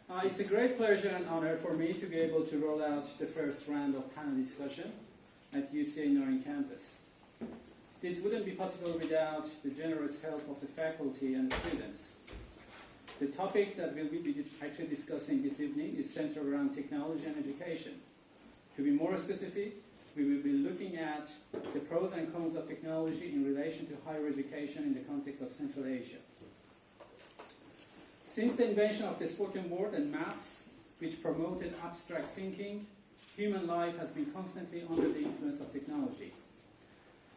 It's a great pleasure and honor for me to be able to roll out the first round of panel discussion at UCA Naryn campus. This wouldn't be possible without the generous help of the faculty and students. The topic that we'll be actually discussing this evening is centered around technology and education. To be more specific, we will be looking at the pros and cons of technology in relation to higher education in the context of Central Asia. Since the invention of the spoken word and maps, which promoted abstract thinking, human life has been constantly under the influence of technology.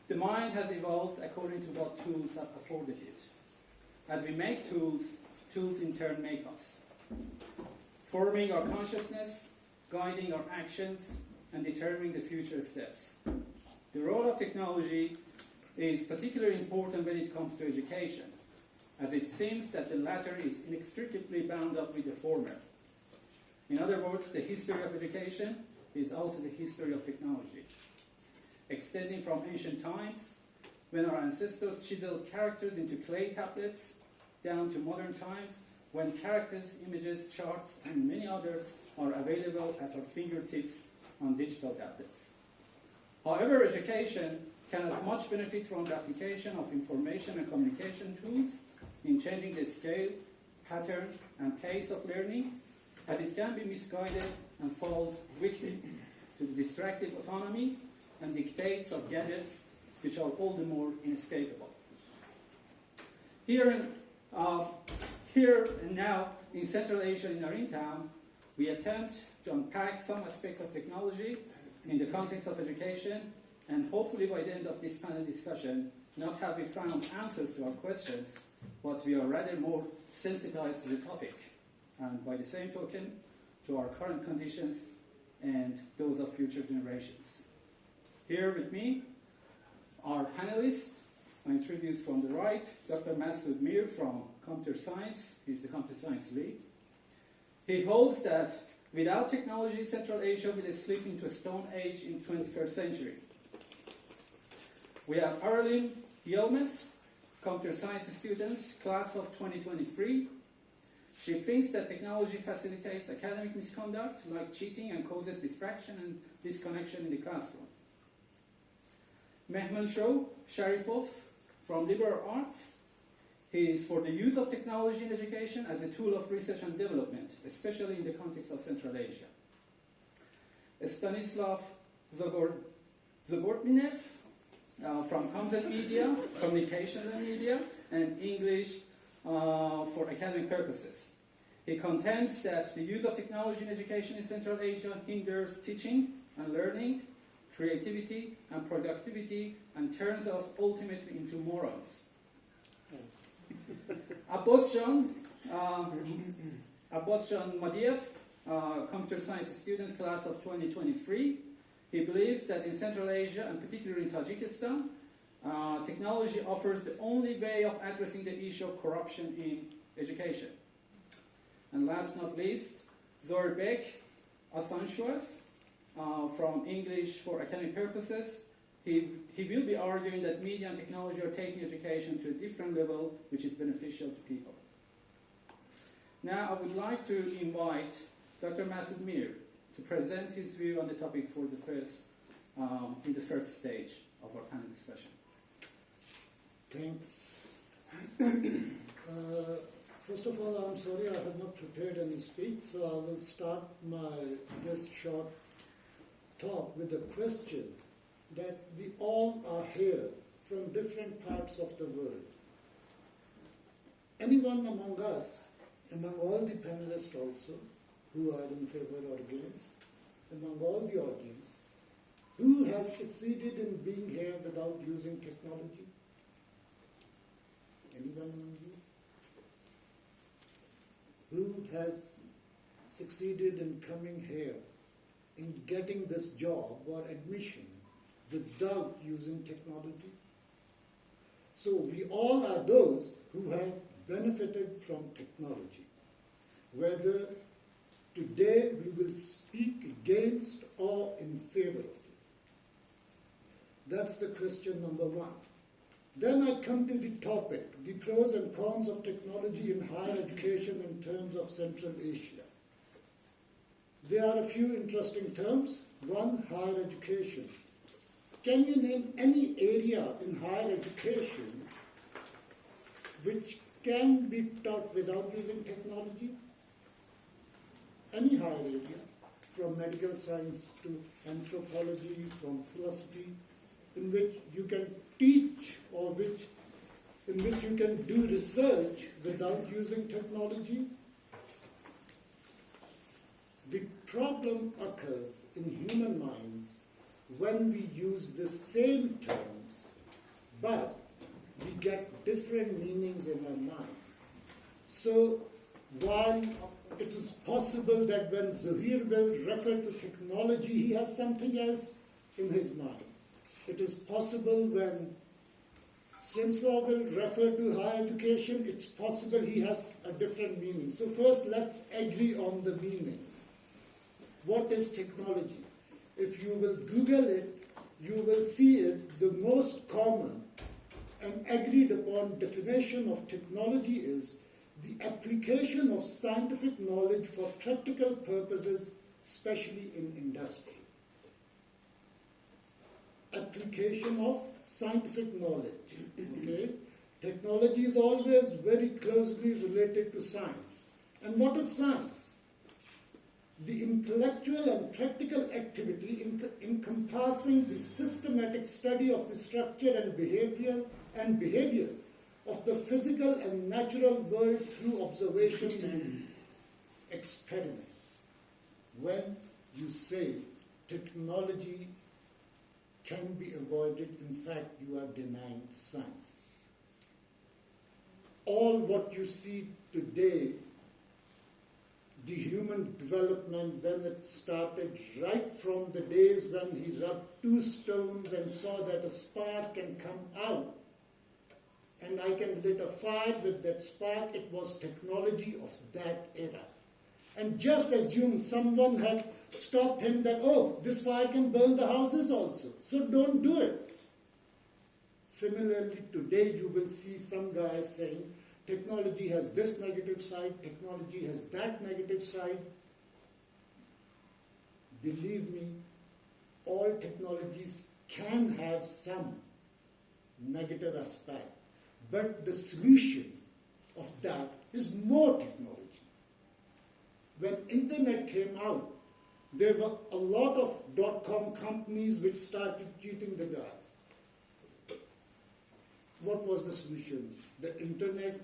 The mind has evolved according to what tools have afforded it. As we make tools, tools in turn make us, forming our consciousness, guiding our actions, and determining the future steps. The role of technology is particularly important when it comes to education, as it seems that the latter is inextricably bound up with the former. In other words, the history of education is also the history of technology, extending from ancient times, when our ancestors chiseled characters into clay tablets, down to modern times, when characters, images, charts, and many others are available at our fingertips on digital tablets. However, education can as much benefit from the application of information and communication tools in changing the scale, pattern, and pace of learning, as it can be misguided and falls victim to the distracted autonomy and dictates of gadgets, which are all the more inescapable. Here and now in Central Asia, in Naryn town, we attempt to unpack some aspects of technology in the context of education, and hopefully by the end of this panel discussion, not have we found answers to our questions, but we are rather more sensitized to the topic, and by the same token, to our current conditions and those of future generations. Here with me, our panelists, I introduce from the right, Dr. Masood from Computer Science. He's the Computer Science lead. He holds that without technology, Central Asia will slip into a stone age in 21st century. We have Arailym, Yelemes, Computer Science students, class of 2023. She thinks that technology facilitates academic misconduct, like cheating, and causes distraction and disconnection in the classroom. Mehmonsho, Sharifov, from liberal arts. He is for the use of technology in education as a tool of research and development, especially in the context of Central Asia. Stanislav Zagorodnyev, from Comms and Media, Communications and Media, and English for academic purposes. He contends that the use of technology in education in Central Asia hinders teaching and learning, creativity and productivity, and turns us ultimately into morons. Abbosjon, Madiev, Computer Science students, class of 2023. He believes that in Central Asia, and particularly in Tajikistan, technology offers the only way of addressing the issue of corruption in education. And last not least, Zohirbek, Asanshoev, from English for academic purposes. He will be arguing that media and technology are taking education to a different level, which is beneficial to people. Now I would like to invite Dr. Masood to present his view on the topic for in the first stage of our panel discussion. Thanks. First of all, I'm sorry I have not prepared any speech, so I will start this short talk with a question that we all are here from different parts of the world. Anyone among us, among all the panelists also, who are in favor or against, among all the audience, who has succeeded in being here without using technology? Anyone among you? Who has succeeded in coming here, in getting this job or admission without using technology? So we all are those who have benefited from technology. Whether today we will speak against or in favor of it. That's the question number one. Then I come to the topic, the pros and cons of technology in higher education in terms of Central Asia. there are a few interesting terms. One, higher education. Can you name any area in higher education which can be taught without using technology? Any higher area, from medical science to anthropology, from philosophy, in which you can teach or in which you can do research without using technology? The problem occurs in human minds when we use the same terms, but we get different meanings in our mind. So while it is possible that when Zohirbek referred to technology, he has something else in his mind. It is possible when Stanislav will refer to higher education, it's possible he has a different meaning. So first, let's agree on the meanings. What is technology? If you will Google it, you will see it. The most common and agreed upon definition of technology is the application of scientific knowledge for practical purposes, especially in industry. Application of scientific knowledge. Okay? Technology is always very closely related to science. And what is science? The intellectual and practical activity encompassing the systematic study of the structure and behavior of the physical and natural world through observation and experiment. When you say technology can be avoided, in fact, you are denying science. All what you see today, the human development, when it started, right from the days when he rubbed two stones and saw that a spark can come out, and I can lit a fire with that spark, it was technology of that era. And just assume someone had stopped him that, oh, this fire can burn the houses also, so don't do it. Similarly, today you will see some guy saying, technology has this negative side, technology has that negative side. Believe me, all technologies can have some negative aspect, but the solution of that is more technology. When internet came out, there were a lot of .com companies which started cheating the guys. What was the solution? The internet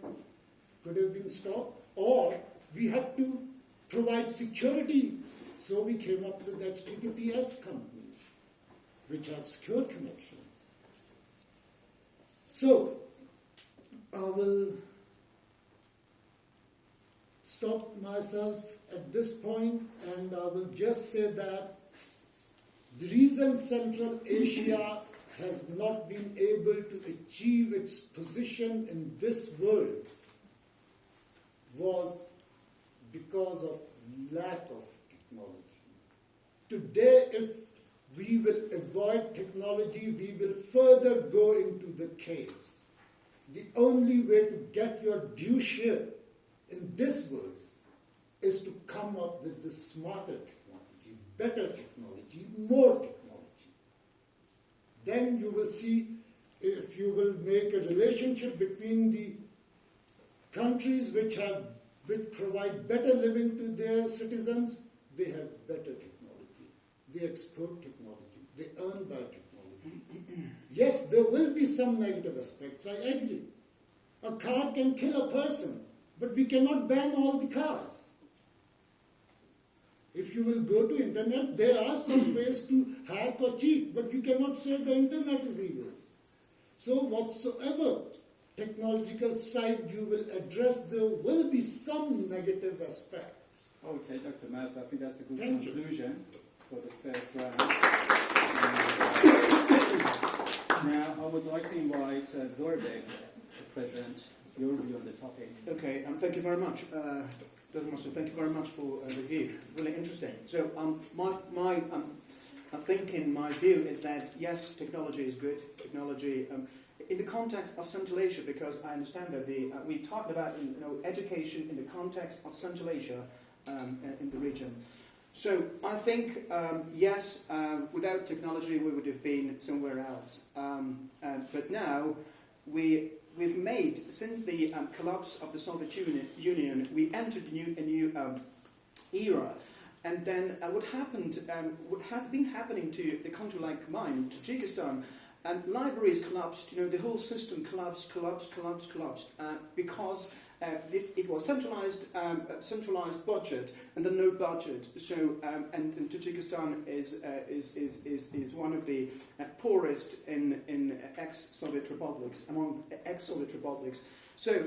could have been stopped, or we had to provide security. So we came up with HTTPS companies, which have secure connections. So I will stop myself at this point, and I will just say that the reason Central Asia has not been able to achieve its position in this world was because of lack of technology. Today, if we will avoid technology, we will further go into the caves. The only way to get your due share in this world is to come up with the smarter technology, better technology, more technology. Then you will see, if you will make a relationship between the countries which provide better living to their citizens, they have better technology. They export technology. They earn by technology. Yes, there will be some negative aspects, I agree. A car can kill a person, but we cannot ban all the cars. If you will go to internet, there are some ways to hack or cheat, but you cannot say the internet is evil. So whatsoever technological side you will address, there will be some negative aspects. Okay, Dr. Masood, I think that's a good Thank conclusion for the first round. Now, I would like to invite Zohirbek to present your view on the topic. Okay, thank you very much. Dr. Masood, thank you very much for the view. Really interesting. So my thinking, my view is that yes, technology is good. Technology in the context of Central Asia, because I understand that we talked about education in the context of Central Asia in the region. So I think, yes, without technology we would have been somewhere else. But now we've made, since the collapse of the Soviet Union, we entered a new era. And then what has been happening to a country like mine, Tajikistan, libraries collapsed, the whole system collapsed, because it was centralized budget, and then no budget. So, and Tajikistan is one of the poorest in ex-Soviet republics, among ex-Soviet republics. So,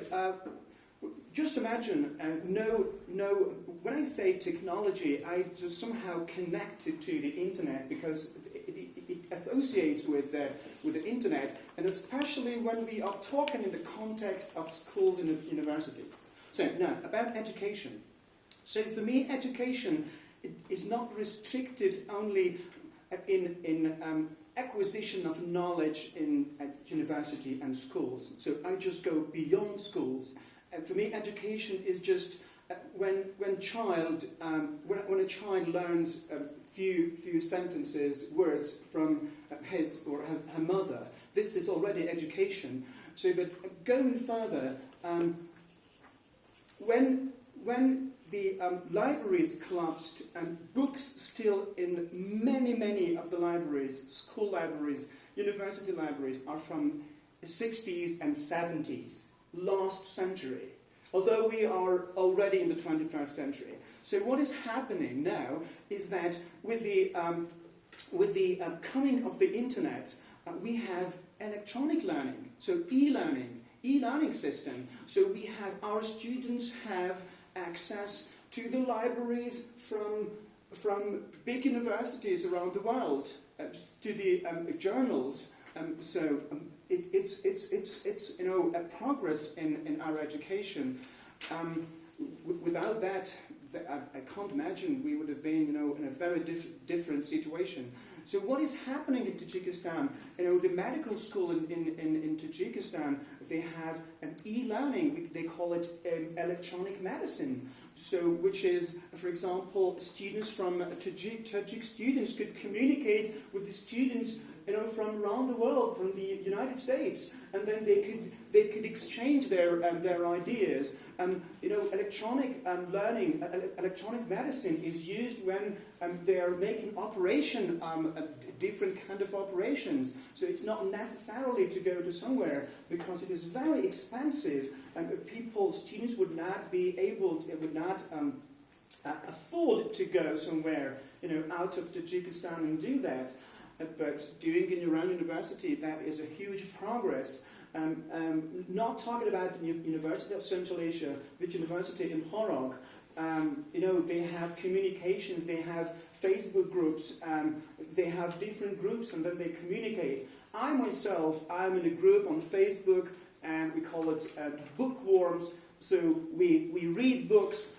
just imagine, when I say technology, I just somehow connect it to the internet, because it associates with the internet, and especially when we are talking in the context of schools and universities. So now, about education. So for me, education is not restricted only in acquisition of knowledge at university and schools. So I just go beyond schools. And for me, education is just when a child learns few sentences, words from his or her mother. This is already education. So, but going further, when the libraries collapsed, books still in many of the libraries, school libraries, university libraries, are from the 60s and 70s, last century. Although we are already in the 21st century. So what is happening now is that with the coming of the internet, we have electronic learning, so e-learning system. So we have, our students have access to the libraries from big universities around the world, to the journals. It's a progress in our education. Without that, I can't imagine we would have been in a very different situation. So what is happening in Tajikistan? The medical school in Tajikistan, they have an e-learning. They call it electronic medicine. So, which is, for example, students from Tajik students could communicate with the students from around the world, from the United States, and then they could exchange their ideas. Electronic learning, electronic medicine is used when they are making different kind of operations. So it's not necessarily to go to somewhere, because it is very expensive, and students would not be able to, would not afford to go somewhere, out of Tajikistan and do that. But doing in your own university, that is a huge progress. Not talking about the University of Central Asia, which university in Horog, they have communications, they have Facebook groups, they have different groups, and then they communicate. I myself, I'm in a group on Facebook, and we call it bookworms. So we read books,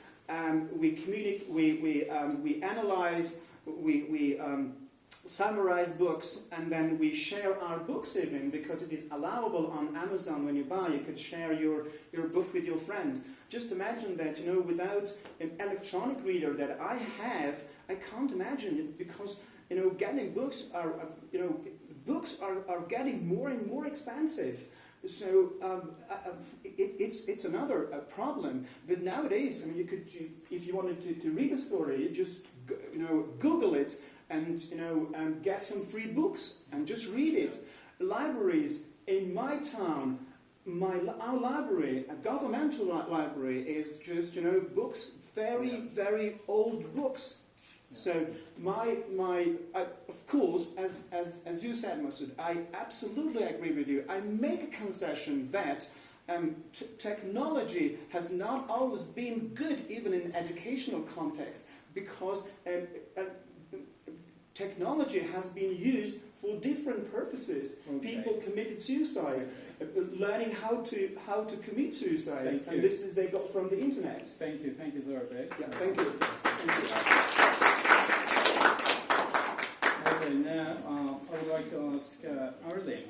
we communicate, we analyze, we summarize books, and then we share our books even, because it is allowable on Amazon. When you buy, you could share your book with your friend. Just imagine that, without an electronic reader that I have, I can't imagine it, because, getting books are getting more and more expensive. So it's another problem. But nowadays, you could, if you wanted to read a story, you just Google it, and get some free books and just read it. Libraries in my town, our library, a governmental library, is just books, very old books. So of course, as you said, Masood, I absolutely agree with you. I make a concession that technology has not always been good, even in educational context, because technology has been used for different purposes. Okay. People committed suicide, learning how to commit suicide, and this is they got from the internet. Thank you, Zohirbek. Yeah, thank you. Okay, now I would like to ask Arailym,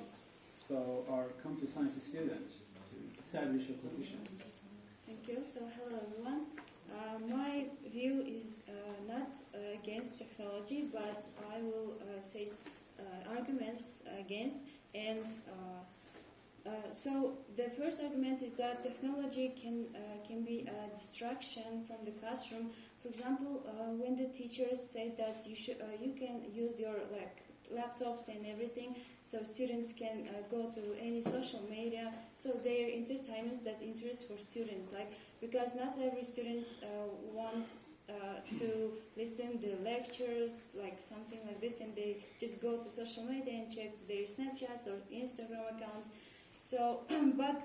so our computer science student, to establish a position. Thank you. So hello everyone. My view is not technology, but I will say arguments against. And so the first argument is that technology can be a distraction from the classroom. For example, when the teachers say that you can use your laptops and everything, so students can go to any social media. So their entertainments that interest for students, because not every students wants to listen the lectures, something like this, and they just go to social media and check their Snapchats or Instagram accounts. So, but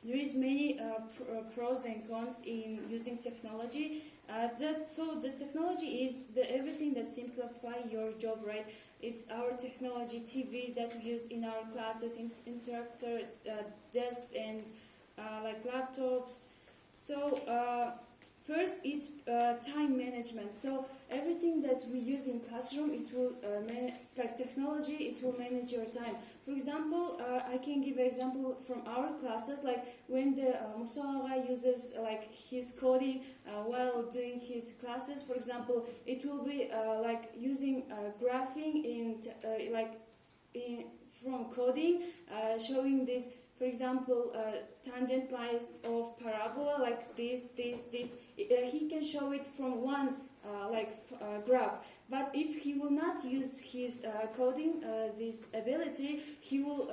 there is many pros and cons in using technology. So the technology is everything that simplify your job, right? It's our technology, TVs that we use in our classes, interactive desks, and laptops. So first, it's time management. So everything that we use in classroom, it will technology, it will manage your time. For example, I can give an example from our classes, when the Musawa uses his coding while doing his classes. For example, it will be using graphing from coding, showing this. For example, tangent lines of parabola, like this. He can show it from one graph. But if he will not use his coding, this ability, he will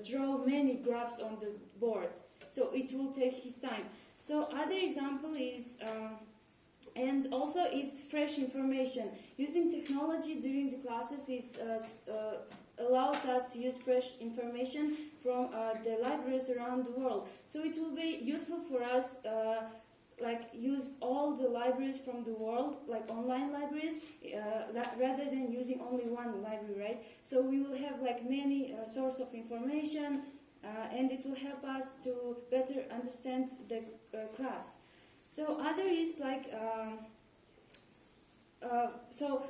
draw many graphs on the board. So it will take his time. So other example is, and also it's fresh information. Using technology during the classes, it's allows us to use fresh information from the libraries around the world. So it will be useful for us, use all the libraries from the world, online libraries, rather than using only one library, right? So we will have many sources of information, and it will help us to better understand the class. So other is so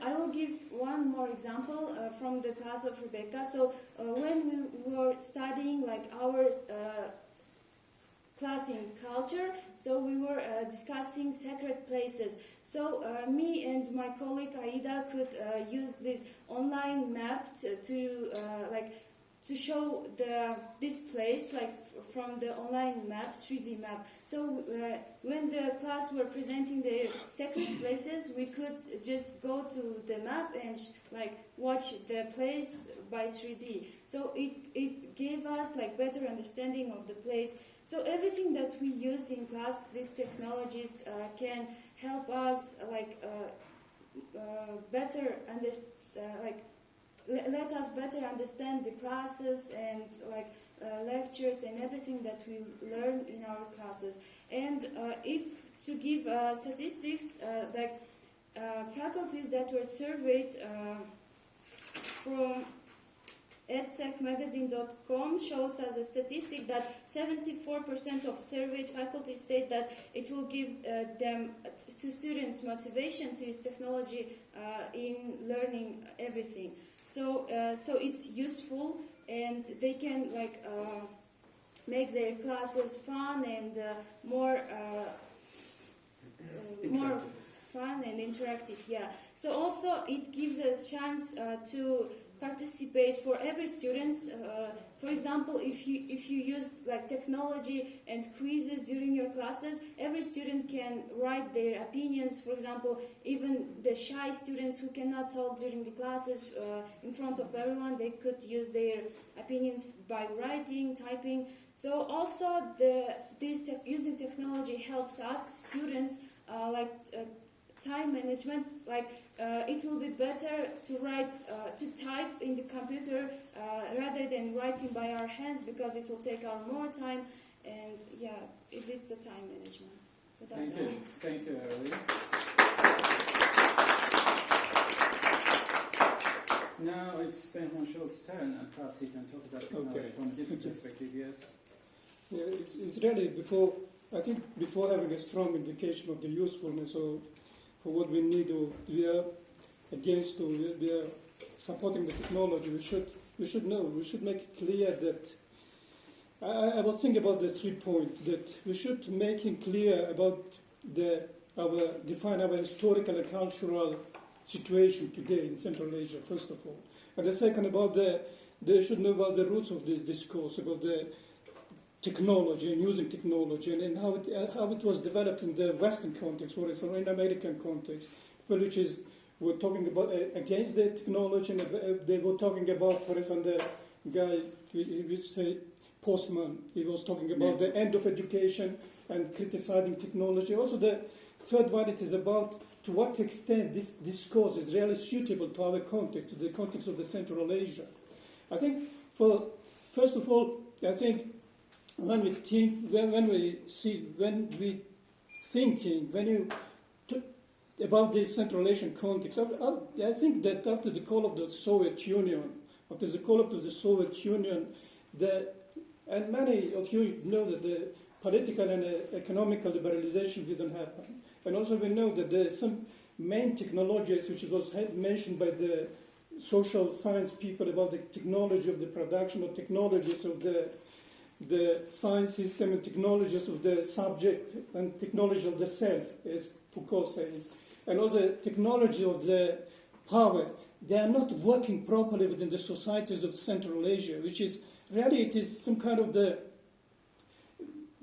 I will give one more example from the class of Rebecca. So when we were studying our class in culture, so we were discussing sacred places. So me and my colleague Aida could use this online map to show this place from the online map, 3D map. So when the class were presenting the sacred places, we could just go to the map and watch the place by 3D. So it gave us better understanding of the place. So everything that we use in class, these technologies can help us better understand, let us better understand the classes and lectures and everything that we learn in our classes. And if to give statistics, faculties that were surveyed from edtechmagazine.com shows us a statistic that 74% of surveyed faculty state that it will give them to students motivation to use technology in learning everything. So it's useful, and they can make their classes fun and more fun and interactive. Yeah. So also it gives us chance to participate for every student. For example, if you use technology and quizzes during your classes, every student can write their opinions. For example, even the shy students who cannot talk during the classes in front of everyone, they could use their opinions by writing, typing. So also using technology helps us students time management. It will be better to write, to type in the computer rather than writing by our hands, because it will take our more time, and it is the time management. So that's all. Thank you, Arailym. Now it's Mehmonsho's turn, and perhaps he can talk about technology from a different perspective. Yes. Yeah, it's really before having a strong indication of the usefulness of for what we need, or we are against, or we are supporting the technology, we should know, we should make it clear that I was thinking about the 3 points, that we should make it clear about the define our historical and cultural situation today in Central Asia, first of all. And the second, they should know about the roots of this discourse, about the technology and using technology, and how it was developed in the Western context, or in American context, which is were talking about against the technology, and they were talking about, for example, the guy, which say Postman, he was talking about the end of education and criticizing technology. Also, the third one, it is about to what extent this discourse is really suitable to our context, to the context of the Central Asia. I think, first of all, I think when you about this Central Asian context, I think that after the fall of the Soviet Union, and many of you know that the political and economical liberalization didn't happen. And also we know that there are some main technologies which was mentioned by the social science people about the technology of the production, or technologies of the science system, and technologies of the subject, and technology of the self, as Foucault says. And also technology of the power. They are not working properly within the societies of Central Asia, which is really, it is some kind of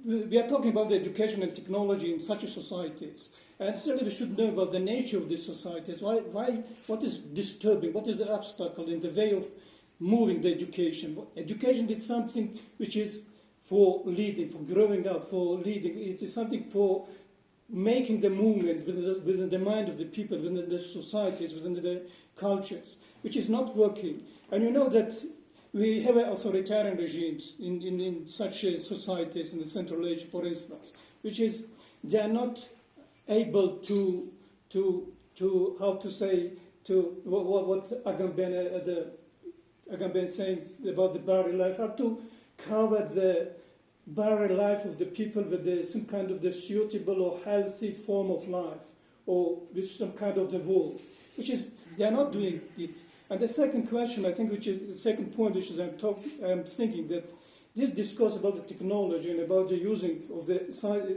we are talking about the education and technology in such societies. And certainly we should know about the nature of these societies. What is disturbing? What is the obstacle in the way of moving the education? Education is something which is for leading, for growing up, for leading. It is something for making the movement within the mind of the people, within the societies, within the cultures, which is not working. And you know that we have authoritarian regimes in such societies in the Central Asia, for instance, which is they are not able to how to say, to what Agamben saying about the barren life, how to cover the barren life of the people with some kind of the suitable or healthy form of life, or with some kind of the wool, which is they are not doing it. And the second question, I think, which is the second point, which is I'm thinking that this discourse about the technology and about the using of the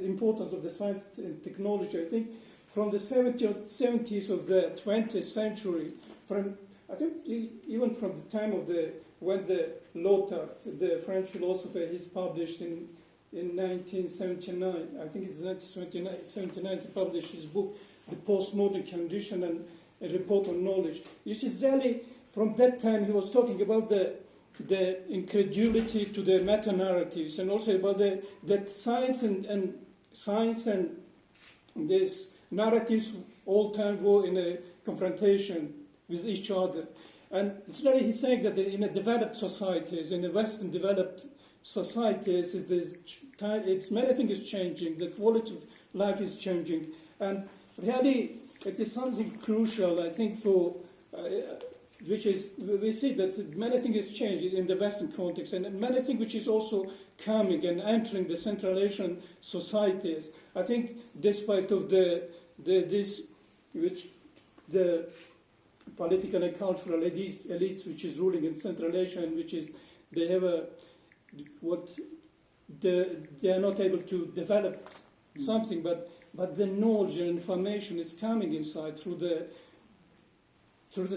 importance of the science and technology, I think, from the 70s of the 20th century, even from the time of when the Lyotard, the French philosopher, he's published in 1979, I think it's 1979, he published his book, The Postmodern Condition and a Report on Knowledge, which is really, from that time, he was talking about the incredulity to the meta-narratives, and also about that science and these narratives all time were in a confrontation with each other. And it's really, he's saying that in the developed societies, in the Western developed societies, many things is changing, the quality of life is changing, and really it is something crucial, I think, for which is, we see that many things is changing in the Western context, and many things which is also coming and entering the Central Asian societies. I think, despite of the political and cultural elites which is ruling in Central Asia, and which is they have they are not able to develop something, but the knowledge and information is coming inside through the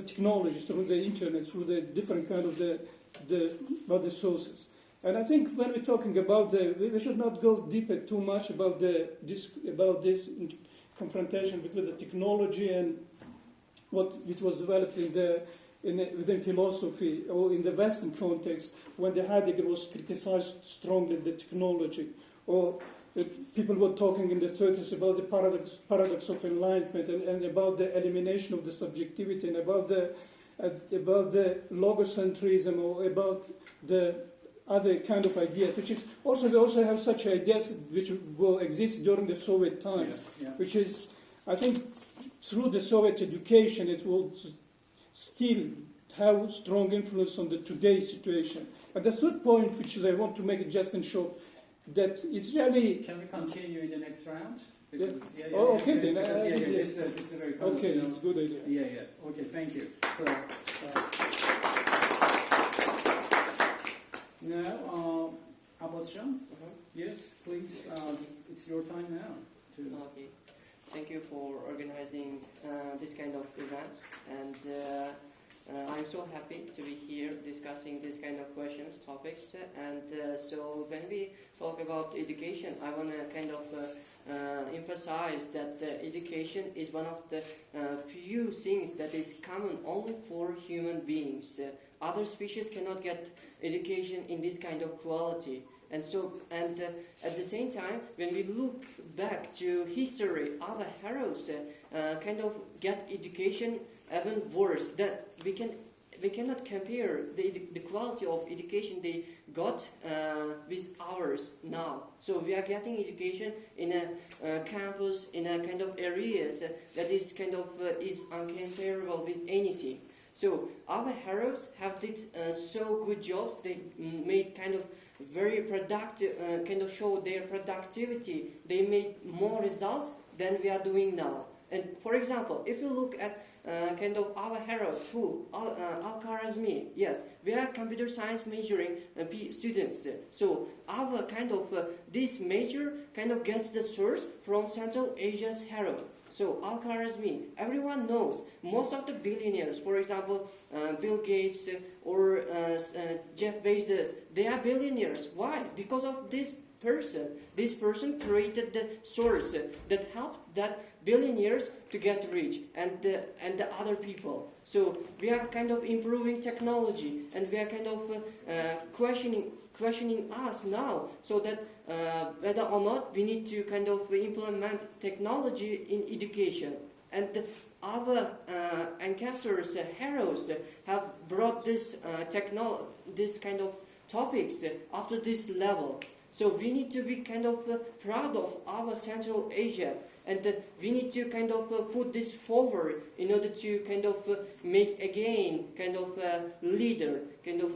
technology, through the internet, through the different kind of the sources. And I think when we're talking about we should not go deeper too much about this confrontation between the technology and which was developed within philosophy, or in the Western context, when the Heidegger was criticized strongly the technology, or people were talking in the 30s about the paradox of enlightenment, and about the elimination of the subjectivity, and about the logocentrism, or about the other kind of ideas, which is also, we also have such ideas which will exist during the Soviet time, which is, I think, through the Soviet education, it will still have strong influence on the today's situation. And the third point, which is I want to make it just in short, that it's really... Can we continue in the next round? Because, this is a very common, okay, it's a good idea. Yeah. Okay, thank you. So, now, Abbosjon, yes, please, it's your time now. Okay. So Thank you for organizing this kind of events, and I'm so happy to be here discussing this kind of questions, topics, and so when we talk about education, I want to kind of emphasize that education is one of the few things that is common only for human beings. Other species cannot get education in this kind of quality. And so, at the same time, when we look back to history, our heroes kind of get education even worse. That we cannot compare the quality of education they got with ours now. So we are getting education in a campus, in a kind of areas that is kind of is uncomparable with anything. So our heroes have did so good jobs. They made kind of very productive, kind of show their productivity. They made more results than we are doing now. And for example, if you look at kind of our heroes, who Al-Khwarizmi, yes, we are computer science majoring students. So our kind of this major kind of gets the source from Central Asia's hero. So Al-Khwarizmi, everyone knows most of the billionaires, for example, Bill Gates or Jeff Bezos, they are billionaires. Why? Because of this person. This person created the source that helped that billionaires to get rich and the other people. So we are kind of improving technology, and we are kind of questioning us now, so that whether or not we need to kind of implement technology in education. And our ancestors, heroes, have brought this this kind of topics up to this level. So we need to be kind of proud of our Central Asia, and we need to kind of put this forward in order to kind of make again kind of leader, kind of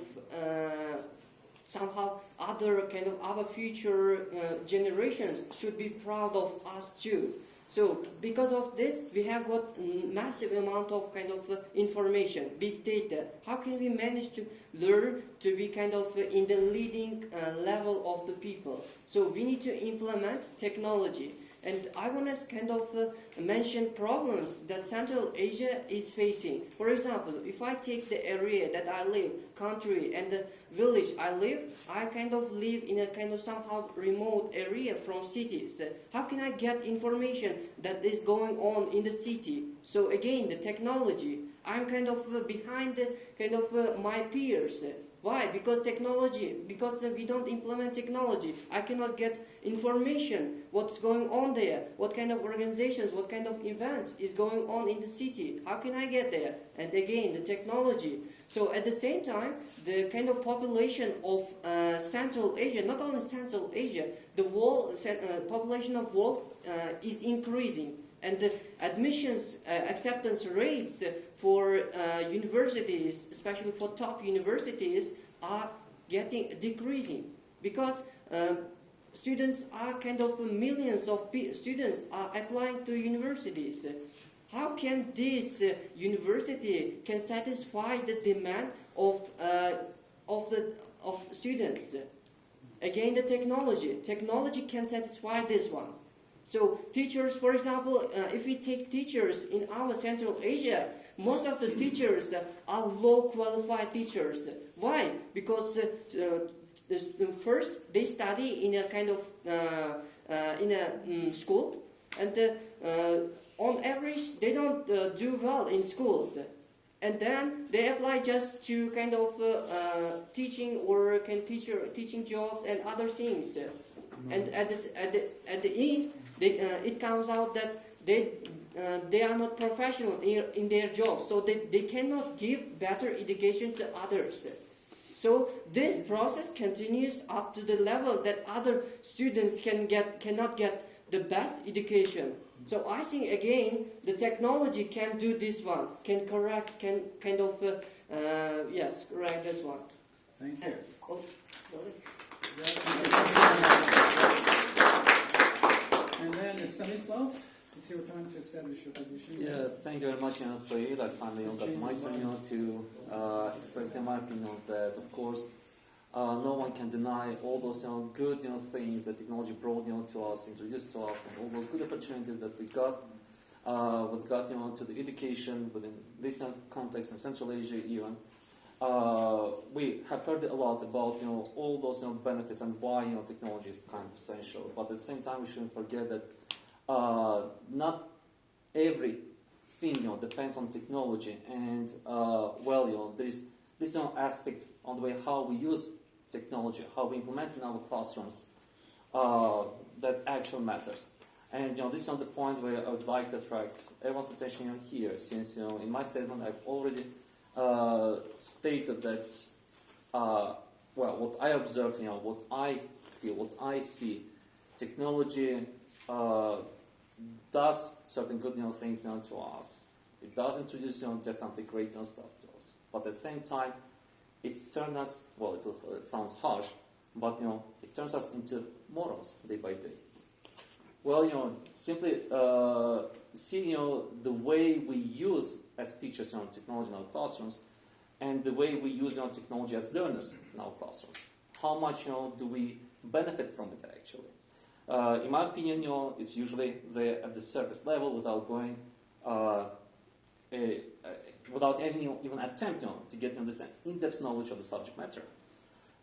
somehow other kind of our future generations should be proud of us too. So because of this, we have got massive amount of kind of information, big data. How can we manage to learn to be kind of in the leading level of the people? So we need to implement technology. And I want to kind of mention problems that Central Asia is facing. For example, if I take the area that I live, country, and the village I live, I kind of live in a kind of somehow remote area from cities. How can I get information that is going on in the city? So again, the technology. I'm kind of behind the, kind of my peers. Why? Because technology, because we don't implement technology. I cannot get information, what's going on there, what kind of organizations, what kind of events is going on in the city. How can I get there? And again, the technology. So at the same time, the kind of population of Central Asia, not only Central Asia, the world population of world is increasing. And the admissions acceptance rates for universities, especially for top universities, are decreasing, because students are kind of millions of students are applying to universities. How can this university can satisfy the demand of students? Again, the technology can satisfy this one. So teachers, for example, if we take teachers in our Central Asia, most of the teachers are low qualified teachers. Why? Because first they study in a kind of school, and on average they don't do well in schools, and then they apply just to kind of teaching or teaching jobs and other things, and at the end. It comes out that they are not professional in their jobs, so they cannot give better education to others. So this process continues up to the level that other students cannot get the best education. So I think again the technology can do this one, can correct this one. Thank you. And then Stanislav, it's your time to establish your position. Yeah, thank you very much, Soheil. I finally got my turn to express my opinion that, of course, No one can deny all those good things that technology brought to us, introduced to us, and all those good opportunities that we got to the education within this context in Central Asia even. We have heard a lot about all those benefits and why technology is kind of essential. But at the same time, we shouldn't forget that not everything depends on technology, and there is this aspect on the way how we use technology, how we implement in our classrooms, that actually matters. And this is the point where I would like to attract everyone's attention here, since in my statement I've already stated that what I observe, what I feel, what I see, technology does certain good things to us. It does introduce definitely great stuff to us, but at the same time it turns us, it will sound harsh, but it turns us into morons day by day. Simply see the way we use as teachers technology in our classrooms, and the way we use technology as learners in our classrooms. How much do we benefit from it actually? In my opinion, it's usually there at the surface level without going, without any even attempt to get this in-depth knowledge of the subject matter.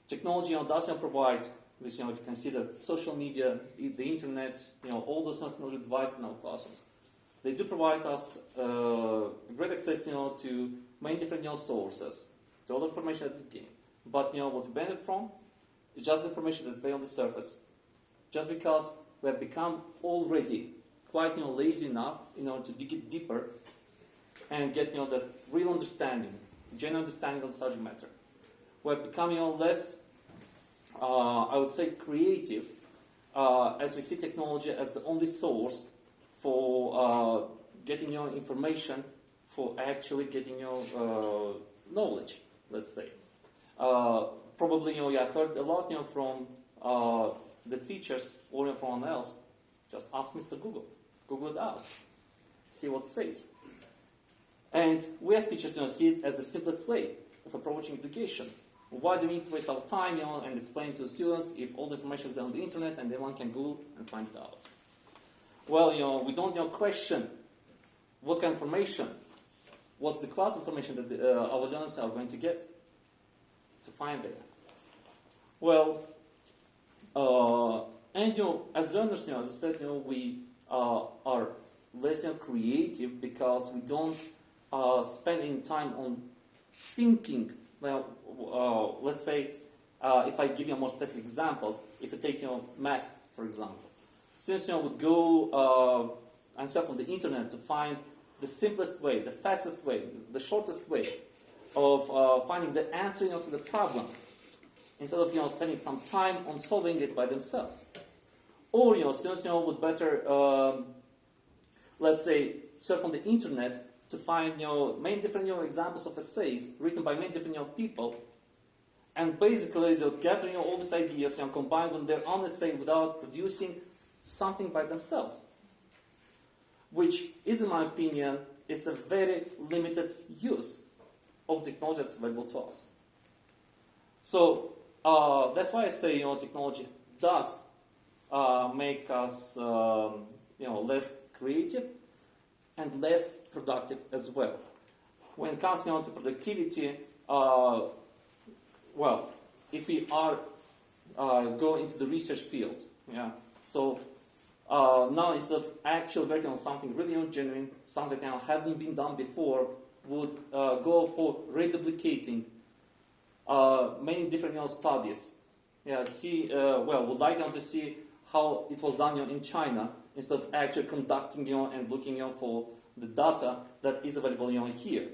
Technology does provide this, if you consider social media, the internet, all those technology devices in our classrooms. They do provide us great access, to many different sources, to all the information that we gain. But what we benefit from is just the information that stays on the surface. Just because we have become already quite lazy enough, to dig it deeper and get the real understanding, genuine understanding of the subject matter. We're becoming less, I would say, creative, as we see technology as the only source for getting information, for actually getting knowledge, let's say. Probably I've heard a lot from the teachers or from anyone else. Just ask Mr. Google. Google it out. See what it says. And we as teachers see it as the simplest way of approaching education. Why do we need to waste our time and explain to the students if all the information is there on the internet and anyone can Google and find it out? Well, we don't question what kind of information, what's the quality of information that our learners are going to get to find there. Well, and as learners, as I said, we are less creative because we don't spend any time on thinking. Well, let's say, if I give you more specific examples, if you take math, for example. Students would go and surf on the internet to find the simplest way, the fastest way, the shortest way of finding the answer to the problem, instead of spending some time on solving it by themselves. Or students would better, let's say, surf on the internet to find many different examples of essays written by many different people, and basically they'll gather all these ideas combined with their own essay without producing something by themselves, which is, in my opinion, is a very limited use of technology that's available to us. So that's why I say technology does make us less creative and less productive as well. When it comes to productivity, if we are go into the research field, so now instead of actually working on something really genuine, something that hasn't been done before, would go for reduplicating many different studies. Would like to see how it was done in China, instead of actually conducting and looking for the data that is available here.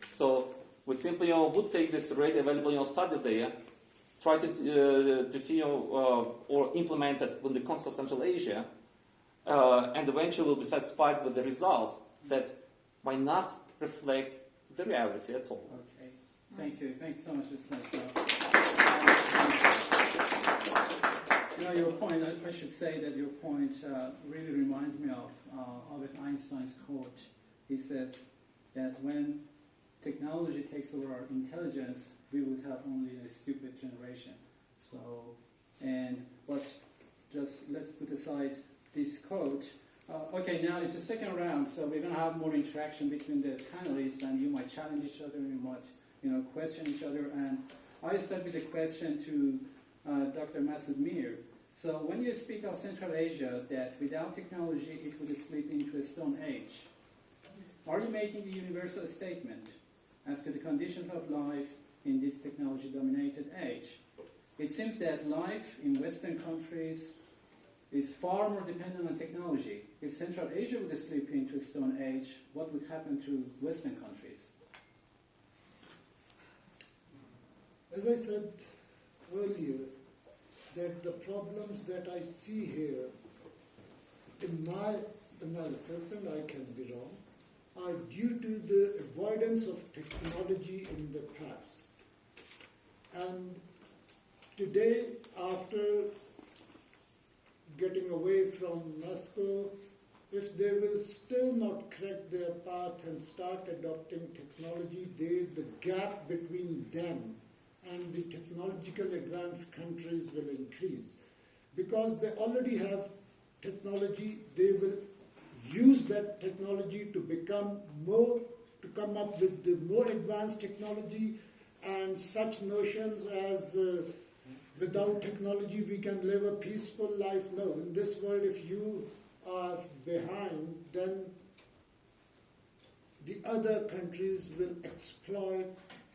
So we simply would take this already available study there, try to see or implement it with the context of Central Asia, and eventually we'll be satisfied with the results that might not reflect the reality at all. Okay, thank you so much, Stanislav. Your point, I should say that your point really reminds me of Albert Einstein's quote. He says that when technology takes over our intelligence, we would have only a stupid generation. So, just let's put aside this quote. Okay, now it's the second round, so we're going to have more interaction between the panelists, and you might challenge each other, you might, question each other. And I start with a question to Dr. Masood Mir. So, when you speak of Central Asia, that without technology it would slip into a stone age, are you making the universal statement as to the conditions of life in this technology-dominated age? It seems that life in Western countries is far more dependent on technology. If Central Asia would slip into a stone age, what would happen to Western countries? As I said earlier, that the problems that I see here in my analysis, and I can be wrong, are due to the avoidance of technology in the past. And today, after getting away from Moscow, if they will still not correct their path and start adopting technology, the gap between them and the technological advanced countries will increase. Because they already have technology, they will use that technology to come up with the more advanced technology, and such notions as without technology we can live a peaceful life. No, in this world, if you are behind, then the other countries will exploit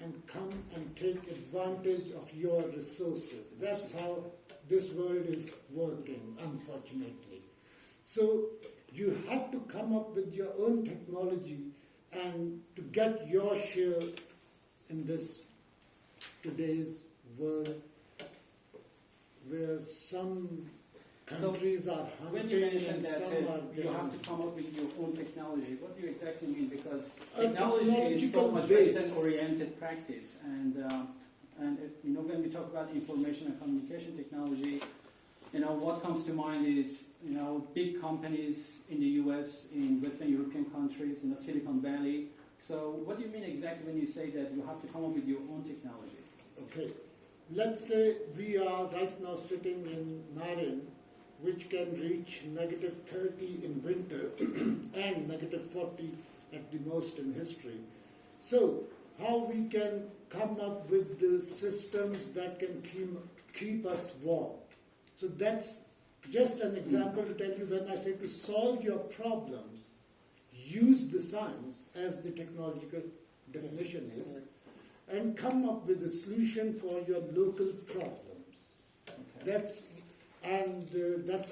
and come and take advantage of your resources. That's how this world is working, unfortunately. So you have to come up with your own technology and to get your share in this today's world, where some countries are when hunting you mention and that some are you have to getting. come up with your own technology, what do you exactly mean? Because A technology is so much technological base. Western-oriented practice, and when we talk about information and communication technology, what comes to mind is big companies in the U.S., in Western European countries, Silicon Valley. So, what do you mean exactly when you say that you have to come up with your own technology? Okay, let's say we are right now sitting in Naryn, which can reach -30 in winter and -40 at the most in history. So, how we can come up with the systems that can keep us warm? So that's just an example to tell you, when I say to solve your problems, use the science as the technological definition is, and come up with a solution for your local problems. Okay. That's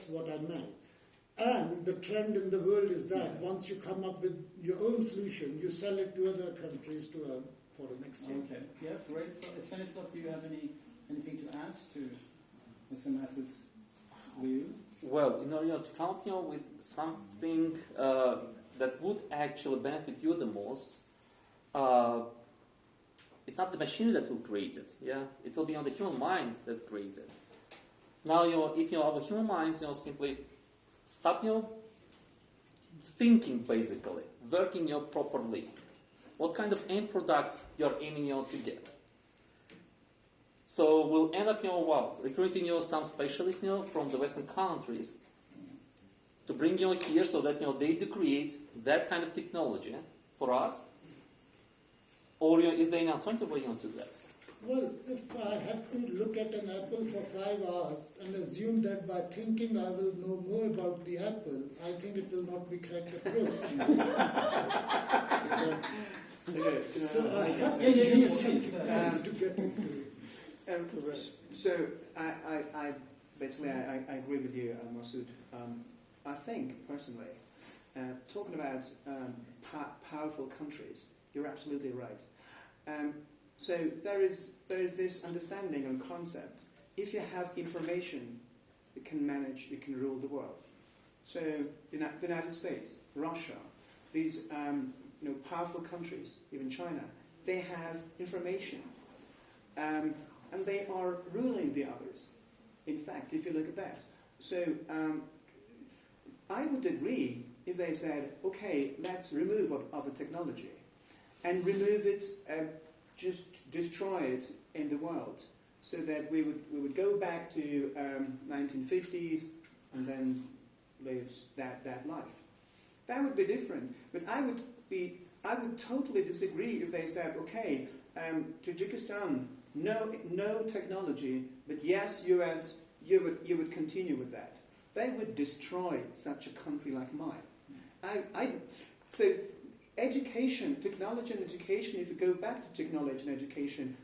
what I meant. And the trend in the world is that once you come up with your own solution, you sell it to other countries to earn foreign exchange. Okay. Yeah, great. So, Stanislav, do you have anything to add to Mr. Masood's view? Well, to come up with something that would actually benefit you the most, it's not the machine that will create it. Yeah, it will be on the human mind that creates it. Now, if our human minds, simply stop, thinking basically, working properly, what kind of end product you're aiming to get. So we'll end up, recruiting some specialists, from the Western countries to bring you here so that they do create that kind of technology for us. Or is there an alternative way to that? Well, if I have to look at an apple for 5 hours and assume that by thinking I will know more about the apple, I think it will not be correct approach. So I have to use something to get into it. So I basically agree with you, Masood. I think personally, talking about powerful countries, you're absolutely right. So there is this understanding and concept. If you have information, you can rule the world. So the United States, Russia, these powerful countries, even China, they have information, and they are ruling the others. In fact, if you look at that, so I would agree if they said, okay, let's remove other technology, and remove it just destroy it in the world, so that we would go back to 1950s and then live that life. That would be different. But I would totally disagree if they said, okay, Tajikistan, no technology, but yes, US, you would continue with that. They would destroy such a country like mine. So education, technology and education, if you go back to technology and education,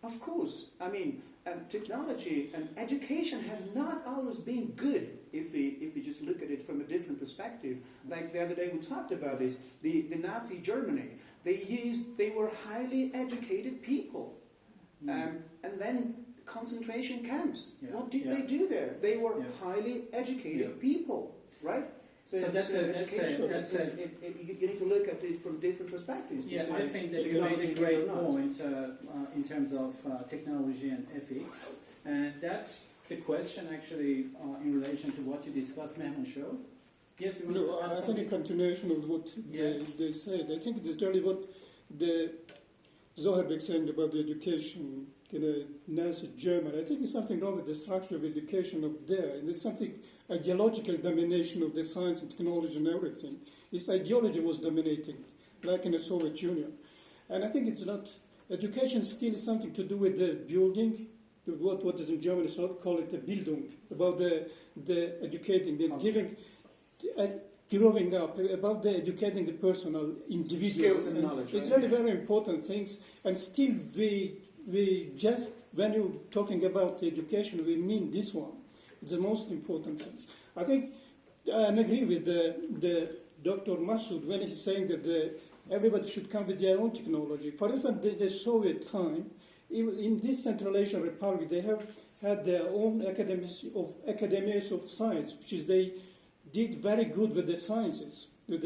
of course, I mean, technology and education has not always been good if we just look at it from a different perspective. Like the other day we talked about this, the Nazi Germany, they were highly educated people. And then concentration camps. Yeah. What did they do there? They were highly educated people, right? So that's you need to look at it from different perspectives. Yeah, I think that you made a great point in terms of technology and ethics, and that's the question actually in relation to what you discussed, Mehmonsho. Yes, you want to add I think a continuation of what they said. I think it is really what the Zohirbek saying about the education in a Nazi Germany. I think there's something wrong with the structure of education up there, and there's something ideological domination of the science and technology and everything. This ideology was dominating, like in the Soviet Union. And I think it's not, education still is something to do with the building, what is in Germany call it the Bildung, about the educating, the giving, growing up, about the educating the personal individual. Skills and knowledge. It's really very important things, and still we just, when you're talking about education, we mean this one. It's the most important things. I think I agree with the Dr. Masood when he's saying that everybody should come with their own technology. For instance, the Soviet time, in this Central Asian Republic, they have had their own academies of science, which is they did very good with the sciences, with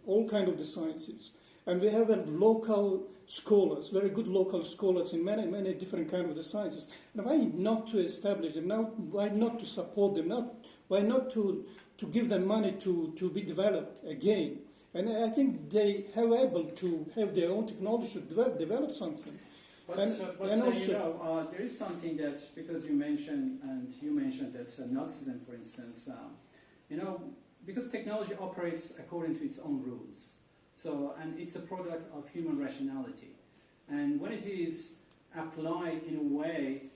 all kind of the sciences. And we have local scholars, very good local scholars in many, many different kinds of the sciences. And why not to establish them? Why not to support them? Why not to give them money to be developed again? And I think they have able to have their own technology to develop something. But there is something that, because you mentioned that Nazism, for instance, because technology operates according to its own rules. So, and it's a product of human rationality. And when it is applied in a way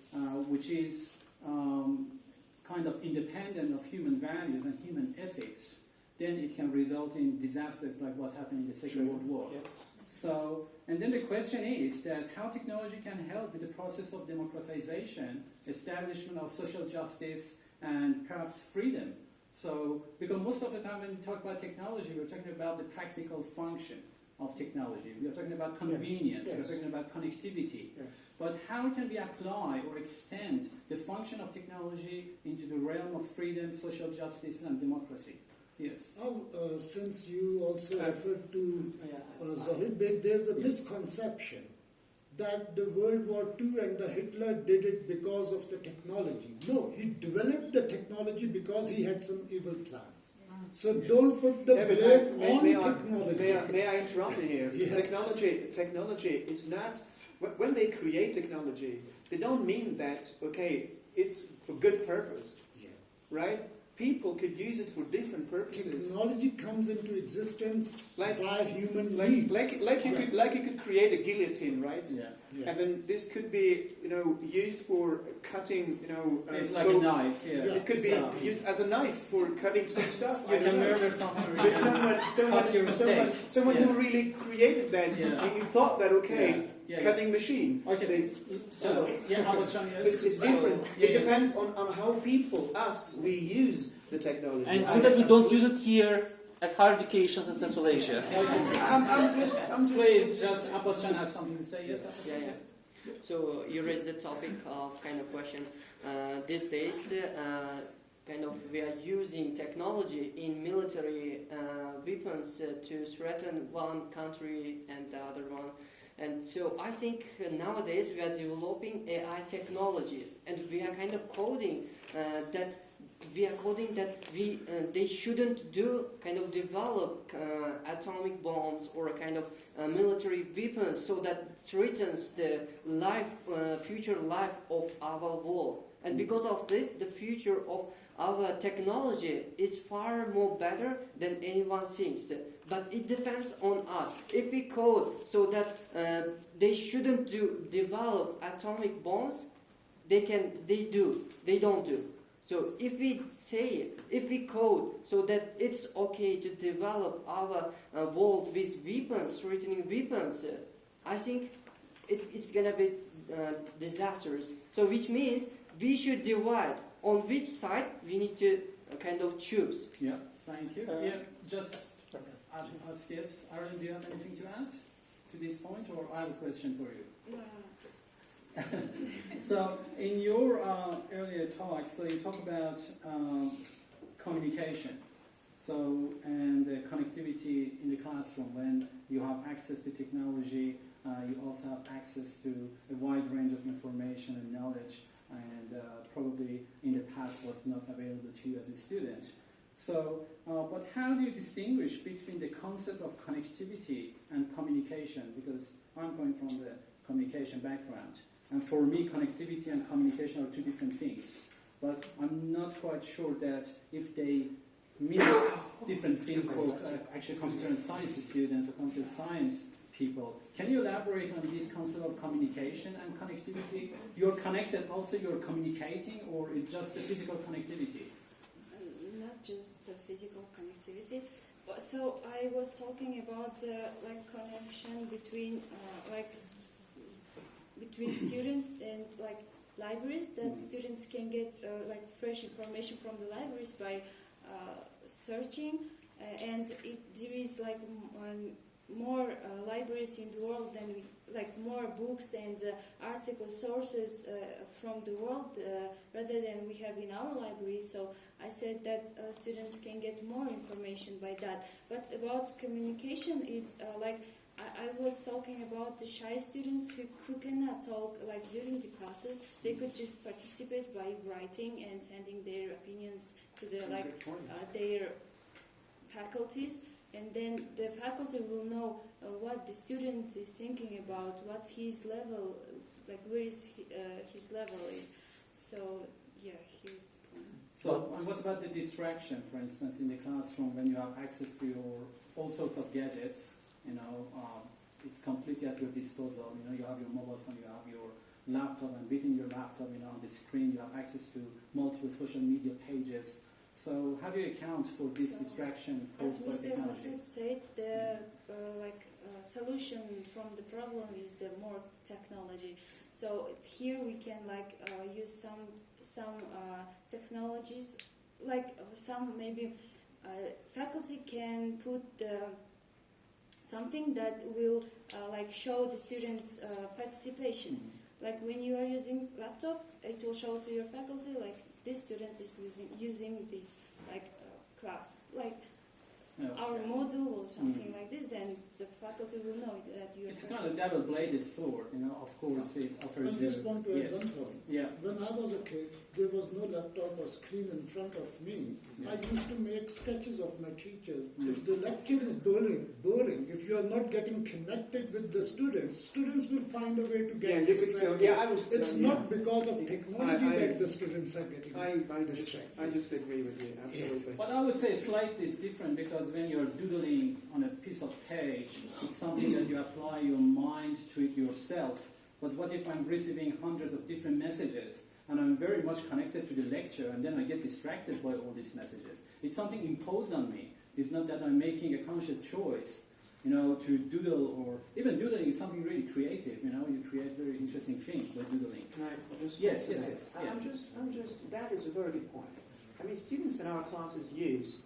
which is kind of independent of human values and human ethics, then it can result in disasters like what happened in the Second World War. Yes. So, and then the question is that how technology can help with the process of democratization, establishment of social justice, and perhaps freedom. So, because most of the time when we talk about technology, we're talking about the practical function of technology. We are talking about convenience, we're talking about connectivity. Yes. But how can we apply or extend the function of technology into the realm of freedom, social justice, and democracy? Yes. Since you also referred to Zohirbek, there's a misconception that the World War II and the Hitler did it because of the technology. No, he developed the technology because he had some evil plans. So don't put the blame on technology. May I interrupt you here? Yeah. Technology, it's not, when they create technology, they don't mean that, okay, it's for good purpose, right? People could use it for different purposes. Technology comes into existence by human needs. Like you could create a guillotine, right? Yeah. And then this could be, used for cutting, it's like a knife. Yeah. It could be used as a knife for cutting some stuff. You can murder someone. But someone who really created that, and you thought that cutting machine. Okay. Abbosjon, yes. It's different. It depends on how people, we use the technology. And it's good that we don't use it here at higher education in Central Asia. I'm just. Please, just Abbosjon has something to say. Yes. Yeah. So you raised the topic of kind of question. These days, we are using technology in military weapons to threaten one country and the other one. And so I think nowadays we are developing AI technologies, and we are kind of coding that we are quoting that they shouldn't develop atomic bombs or a kind of military weapons so that threatens the future life of our world. And because of this, the future of our technology is far more better than anyone thinks. But it depends on us. If we code so that they shouldn't develop atomic bombs, they don't do. So if we code so that it's okay to develop our world with weapons, threatening weapons, I think it's gonna be disastrous. So which means we should divide on which side we need to choose. Yeah, thank you. Just ask yes. Arailym, do you have anything to add to this point, or I have a question for you? So, in your earlier talk, you talk about communication, and connectivity in the classroom. When you have access to technology, you also have access to a wide range of information and knowledge, and probably in the past was not available to you as a student. So, but how do you distinguish between the concept of connectivity and communication? Because I'm coming from the communication background. And for me, connectivity and communication are two different things. But I'm not quite sure that if they mean different things for actually computer and science students or computer science people. Can you elaborate on this concept of communication and connectivity? You're connected, also you're communicating, or it's just the physical connectivity? Not just the physical connectivity. So I was talking about the connection between between students and libraries, that students can get fresh information from the libraries by searching, and there is more libraries in the world than more books and article sources from the world rather than we have in our library. So I said that students can get more information by that. But about communication is I was talking about the shy students who cannot talk during the classes. They could just participate by writing and sending their opinions to the their faculties, and then the faculty will know what the student is thinking about, what his level, where is his level is. So yeah, here's the point. So, and what about the distraction, for instance, in the classroom when you have access to all sorts of gadgets? It's completely at your disposal. You have your mobile phone, you have your laptop, and within your laptop, on the screen, you have access to multiple social media pages. So, how do you account for this distraction caused by technology? As Mr. Masood said, the solution from the problem is the more technology. So here we can use some technologies, some maybe faculty can put something that will show the students' participation. When you are using laptop, it will show to your faculty this student is using this class, our module or something like this. Then the faculty will know that you are. It's kind of double-bladed sword, Of course, it offers I just want to add one point. Yeah. When I was a kid, there was no laptop or screen in front of me. Yeah. I used to make sketches of my teachers. If the lecture is boring, if you are not getting connected with the students will find a way to get distracted. It's not because of technology that the students are getting distracted. I just agree with you, absolutely. But I would say slightly it's different, because when you're doodling on a piece of page, it's something that you apply your mind to it yourself. But what if I'm receiving hundreds of different messages and I'm very much connected to the lecture, and then I get distracted by all these messages? It's something imposed on me. It's not that I'm making a conscious choice, to doodle, or even doodling is something really creative. You create very interesting things by doodling. Yes. That is a very good point. I mean, students in our classes use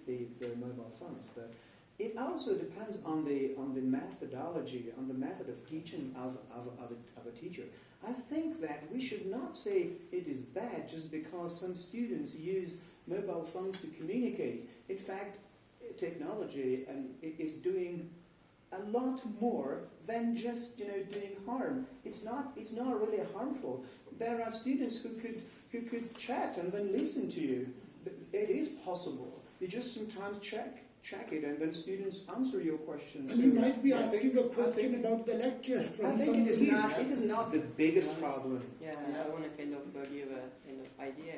their mobile phones, but it also depends on the methodology, on the method of teaching of a teacher. I think that we should not say it is bad just because some students use mobile phones to communicate. In fact, technology is doing a lot more than just doing harm. It's not really harmful. there are students who could chat and then listen to you. It is possible. You just sometimes check it, and then students answer your questions. And you might be asking a question about the lecture I from think some it is colleague. not. It is not the biggest problem. Yeah, I want to kind of give a kind of idea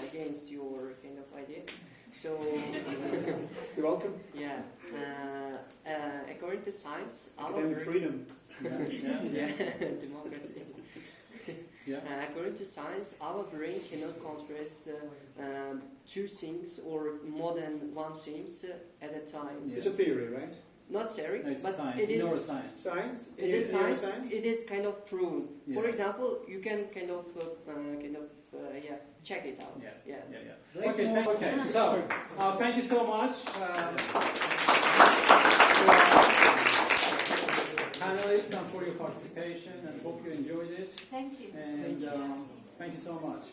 against your kind of idea. So, You're welcome. yeah, according to science, Academic freedom. yeah, democracy. Yeah. According to science, our brain cannot compress two things or more than one things at a time. Yeah. It's a theory, right? Not theory, No, it's but science, it is neuroscience. Science. It is science. Neuroscience? It is kind of proven. Yeah. For example, you can kind of check it out. Yeah. Yeah. Right Okay. now- Okay. So, thank you so much, panelists, and for your participation. And hope you enjoyed it. Thank you. And thank you so much.